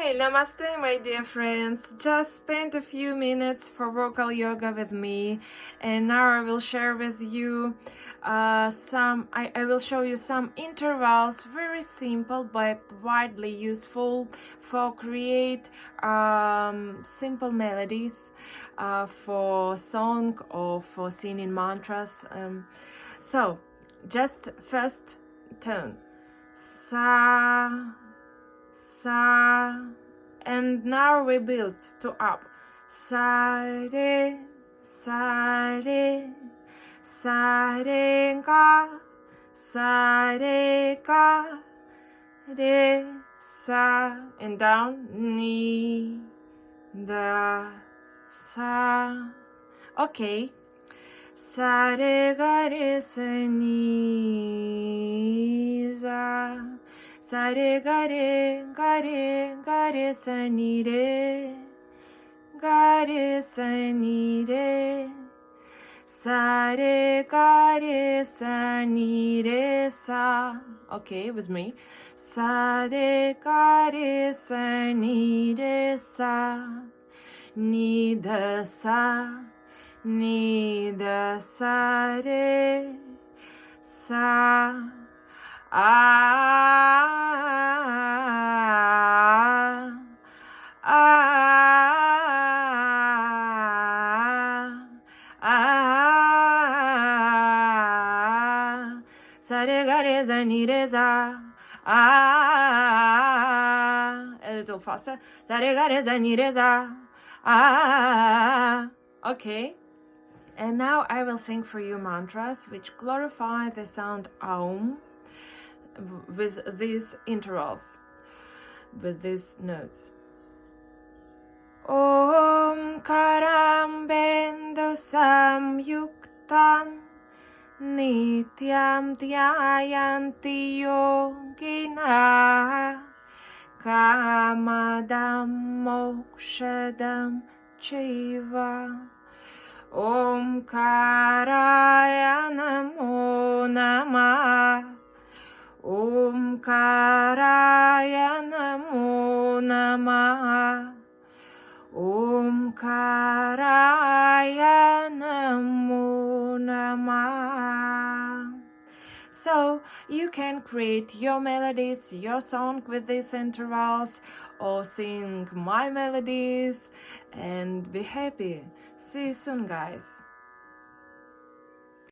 Hey, namaste, my dear friends. Just spent a few minutes for vocal yoga with me, and now I will share with you I will show you some intervals, very simple but widely useful for create simple melodies for song or for singing mantras. So, just first tone, sa, sa, and now we build to up, sa re, sa re, sa re ga, re, sa, and down, ni, da, sa. Okay, sa re ga re sa ni za. Sa re ga re sa ni re sa ni re, sa re ga re sa ni re sa. Okay, with me. Sa re ga re sa ni re sa, ni da sa re sa. Sa re ga re za ni re za. A little faster. Sa re ga re za ni re za. Okay. And now I will sing for you mantras which glorify the sound Aum with these intervals, with these notes. Omkaram Bindu Samyuktam Nityam Dhyayanti Yoginah Kamadam Mokshadam Chaiva Omkaraya Namo Namah Omkaraya Namo Namah Omkaraya Namo Namah. So you can create your melodies, your song with these intervals, or sing my melodies and be happy. See you soon, guys.